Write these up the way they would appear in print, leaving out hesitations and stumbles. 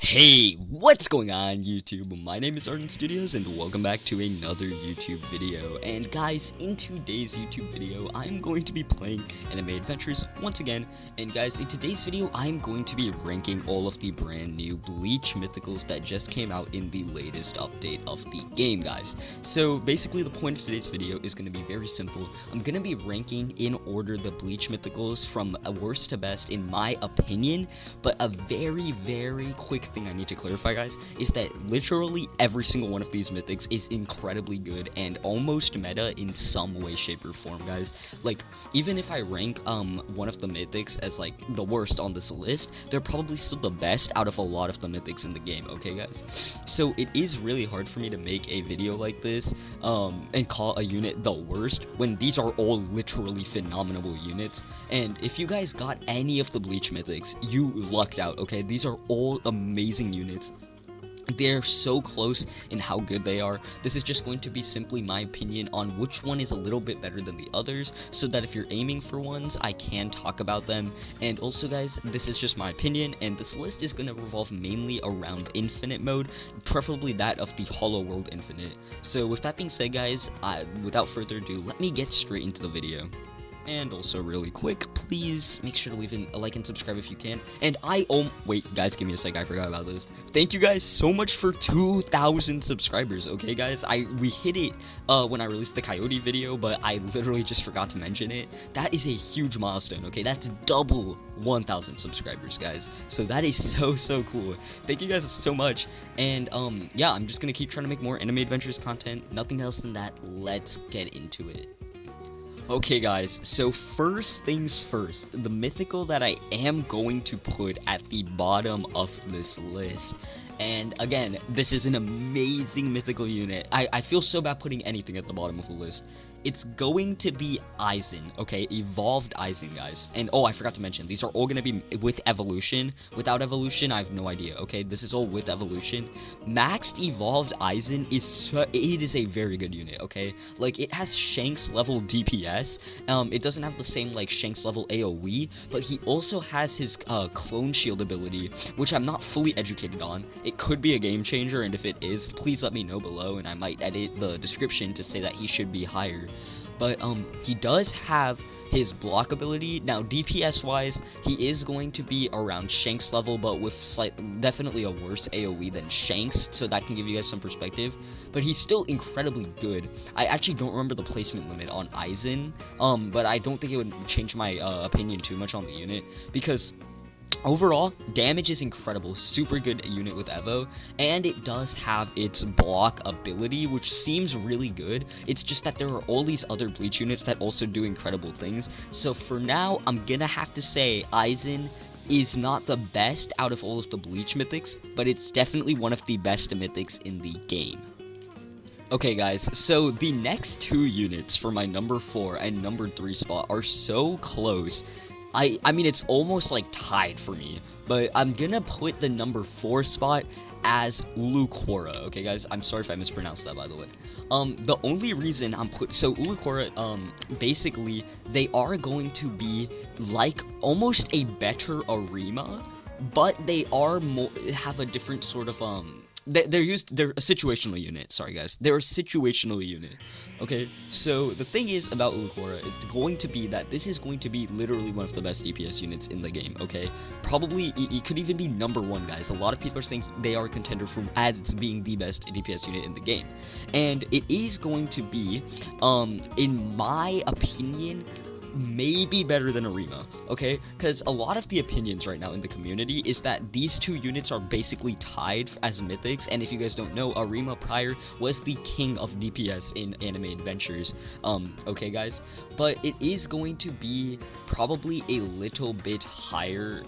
Hey, what's going on YouTube? My name is Arden Studios and welcome back to another YouTube video. And guys, in today's YouTube video, I'm going to be playing Anime Adventures once again. And guys, in today's video, I'm going to be ranking all of the brand new Bleach Mythicals that just came out in the latest update of the game, guys. So basically the point of today's video is going to be very simple. I'm going to be ranking in order the Bleach Mythicals from worst to best in my opinion, but a very quick thing I need to clarify, guys, is that literally every single one of these mythics is incredibly good and almost meta in some way, shape, or form, guys. Like, even if I rank one of the mythics as like the worst on this list, they're probably still the best out of a lot of the mythics in the game, okay, guys? So it is really hard for me to make a video like this and call a unit the worst when these are all literally phenomenal units. And if you guys got any of the Bleach mythics, you lucked out, okay? These are all amazing units. They're so close in how good they are. This is just going to be simply my opinion on which one is a little bit better than the others, so that if you're aiming for ones, I can talk about them. And also, guys, this is just my opinion, and this list is going to revolve mainly around Infinite mode, preferably that of the Hollow World Infinite. So with that being said, guys, without further ado, let me get straight into the video. And also really quick, please make sure to leave a like and subscribe if you can. And wait, guys, give me a sec, I forgot about this. Thank you guys so much for 2,000 subscribers, okay, guys? We hit it when I released the Coyote video, but I literally just forgot to mention it. That is a huge milestone, okay? That's double 1,000 subscribers, guys. So that is so cool. Thank you guys so much. And yeah, I'm just gonna keep trying to make more Anime Adventures content. Nothing else than that. Let's get into it. Okay, guys, so first things first, the mythical that I am going to put at the bottom of this list. And again, this is an amazing mythical unit. I feel so bad putting anything at the bottom of the list. It's going to be Eisen, okay? Evolved Eisen, guys. And oh, I forgot to mention, these are all going to be with evolution. Without evolution, I have no idea, okay? This is all with evolution. Maxed Evolved Eisen is a very good unit, okay? Like, it has Shanks level DPS. It doesn't have the same, like, Shanks level AoE, but he also has his clone shield ability, which I'm not fully educated on. It could be a game changer, and if it is, please let me know below, and I might edit the description to say that he should be higher. But he does have his block ability. Now, DPS wise, he is going to be around Shanks level, but with definitely a worse AoE than Shanks, so that can give you guys some perspective. But he's still incredibly good. I actually don't remember the placement limit on Eisen, but I don't think it would change my opinion too much on the unit, because overall, damage is incredible, super good unit with Evo, and it does have its block ability, which seems really good. It's just that there are all these other Bleach units that also do incredible things. So for now, I'm gonna have to say Eisen is not the best out of all of the Bleach mythics, but it's definitely one of the best mythics in the game. Okay, guys, so the next two units for my number 4 and number 3 spot are so close. I mean, it's almost like tied for me, but I'm gonna put the number 4 spot as Luchora, okay, guys? I'm sorry if I mispronounced that, by the way. The only reason Luchora, basically, they are going to be like almost a better Arima, but they are have a different sort of, they're a situational unit. Sorry, guys. They're a situational unit. Okay, so the thing is about Luchora is going to be that this is going to be literally one of the best DPS units in the game, okay? Probably, it could even be number 1, guys. A lot of people are saying they are a contender for as being the best DPS unit in the game. And it is going to be, in my opinion, maybe better than Arima, okay? Because a lot of the opinions right now in the community is that these two units are basically tied as mythics, and if you guys don't know, Arima prior was the king of DPS in Anime Adventures, okay, guys? But it is going to be probably a little bit higher,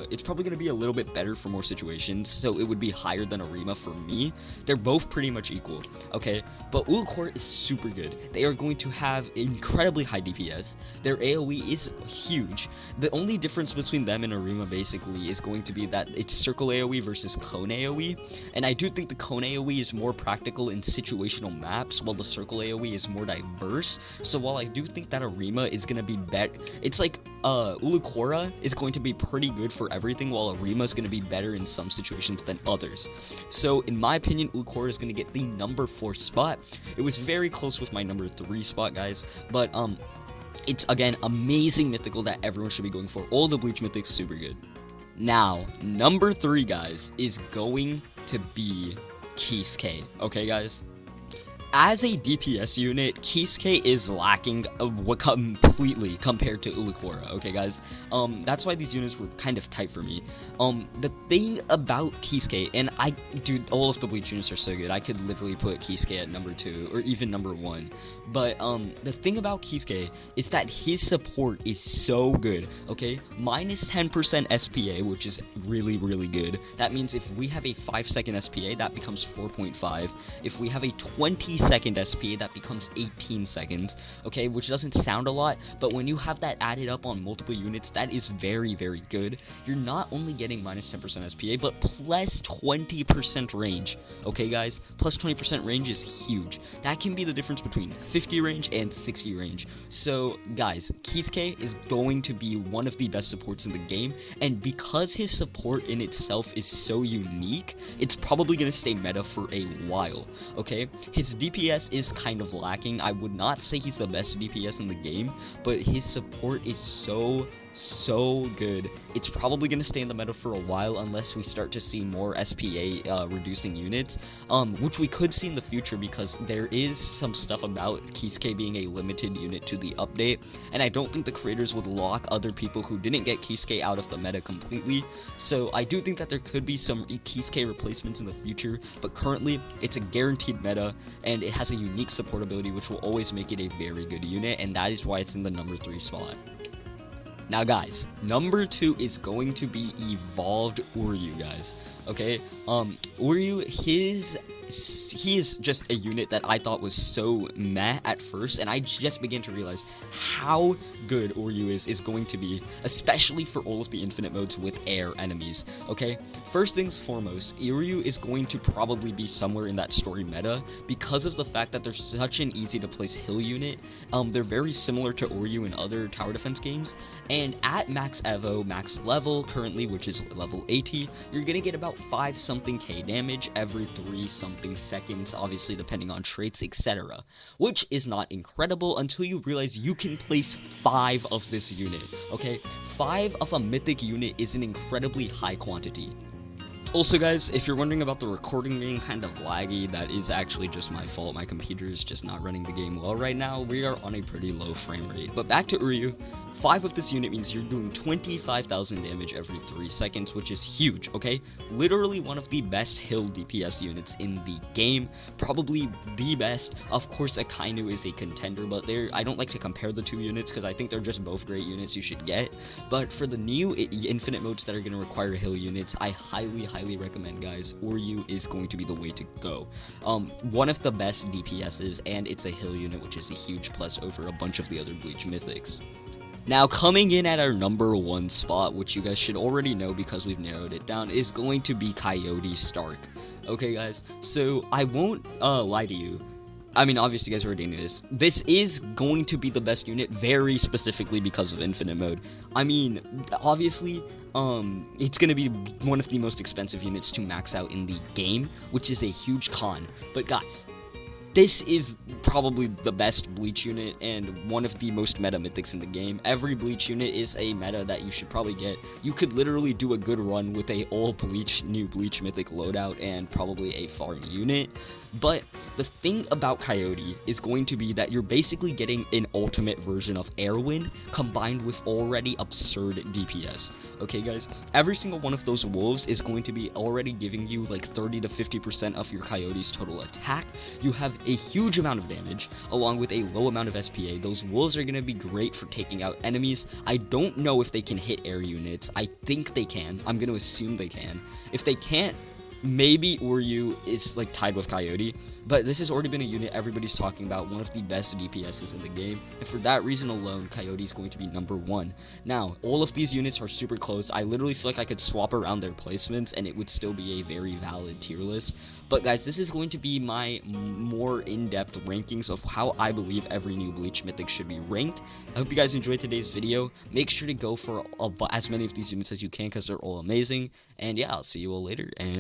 it's probably going to be a little bit better for more situations, so it would be higher than Arima for me. They're both pretty much equal, okay? But Luchora is super good. They are going to have incredibly high DPS. their AoE is huge. The only difference between them and Arima basically is going to be that it's circle AoE versus cone AoE, and I do think the cone AoE is more practical in situational maps, while the circle AoE is more diverse. So while I do think that Arima is going to be better, it's like Luchora is going to be pretty good for everything, while Arima is going to be better in some situations than others. So in my opinion, Luchora is going to get the number 4 spot. It was very close with my number 3 spot, guys, but it's again amazing mythical that everyone should be going for. All the Bleach Mythics, super good. Now, number 3, guys, is going to be Kisuke. Okay, guys? As a DPS unit, Kisuke is lacking completely compared to Luchora, okay guys? That's why these units were kind of tight for me. The thing about Kisuke, and dude, all of the Bleach units are so good. I could literally put Kisuke at number 2, or even number 1. But, the thing about Kisuke is that his support is so good, okay? Minus 10% SPA, which is really, really good. That means if we have a 5-second SPA, that becomes 4.5. If we have a 20-second SPA, that becomes 18 seconds, okay, which doesn't sound a lot, but when you have that added up on multiple units, that is very, very good. You're not only getting minus 10% SPA, but plus 20% range, okay guys? Plus 20% range is huge. That can be the difference between 50 range and 60 range. So guys, Kisuke is going to be one of the best supports in the game, and because his support in itself is so unique, it's probably going to stay meta for a while, okay? His DPS is kind of lacking. I would not say he's the best DPS in the game, but his support is so good. It's probably going to stay in the meta for a while unless we start to see more SPA reducing units, which we could see in the future, because there is some stuff about Kisuke being a limited unit to the update, and I don't think the creators would lock other people who didn't get Kisuke out of the meta completely. So I do think that there could be some Kisuke replacements in the future, but currently it's a guaranteed meta, and it has a unique support ability which will always make it a very good unit, and that is why it's in the number 3 spot. Now guys, number 2 is going to be Evolved Euryu, guys. Okay, Euryu, he is just a unit that I thought was so meh at first, and I just began to realize how good Euryu is going to be, especially for all of the infinite modes with air enemies, okay? First things foremost, Euryu is going to probably be somewhere in that story meta because of the fact that they're such an easy to place hill unit. They're very similar to Euryu in other tower defense games, and at max evo, max level currently, which is level 80, you're gonna get about 5-something K damage every 3-something seconds, obviously depending on traits, etc., which is not incredible until you realize you can place 5 of this unit, okay? 5 of a mythic unit is an incredibly high quantity. Also guys, if you're wondering about the recording being kind of laggy, that is actually just my fault. My computer is just not running the game well right now. We are on a pretty low frame rate. But back to Euryu, 5 of this unit means you're doing 25,000 damage every 3 seconds, which is huge, okay? Literally one of the best hill DPS units in the game, probably the best. Of course, Akainu is a contender, but I don't like to compare the 2 units because I think they're just both great units you should get. But for the new infinite modes that are going to require hill units, I highly recommend, guys. Euryu is going to be the way to go. One of the best DPSs, and it's a hill unit, which is a huge plus over a bunch of the other Bleach Mythics. Now, coming in at our number 1 spot, which you guys should already know because we've narrowed it down, is going to be Coyote Stark. Okay, guys, so I won't lie to you. I mean, obviously, you guys already knew this. This is going to be the best unit, very specifically because of Infinite Mode. I mean, obviously, it's going to be one of the most expensive units to max out in the game, which is a huge con. But guys, this is probably the best Bleach unit and one of the most meta mythics in the game. Every Bleach unit is a meta that you should probably get. You could literally do a good run with a all Bleach, new Bleach mythic loadout and probably a farm unit. But the thing about Coyote is going to be that you're basically getting an ultimate version of Airwind combined with already absurd DPS. Okay guys, every single one of those wolves is going to be already giving you like 30 to 50% of your Coyote's total attack. You have a huge amount of damage along with a low amount of SPA. Those wolves are going to be great for taking out enemies. I don't know if they can hit air units. I think they can. I'm going to assume they can. If they can't, Maybe Euryu is like tied with Coyote, but this has already been a unit everybody's talking about, one of the best DPSs in the game, and for that reason alone, Coyote is going to be number 1. Now, all of these units are super close. I literally feel like I could swap around their placements and it would still be a very valid tier list. But guys, this is going to be my more in-depth rankings of how I believe every new Bleach Mythic should be ranked. I hope you guys enjoyed today's video. Make sure to go for as many of these units as you can because they're all amazing. And yeah, I'll see you all later. And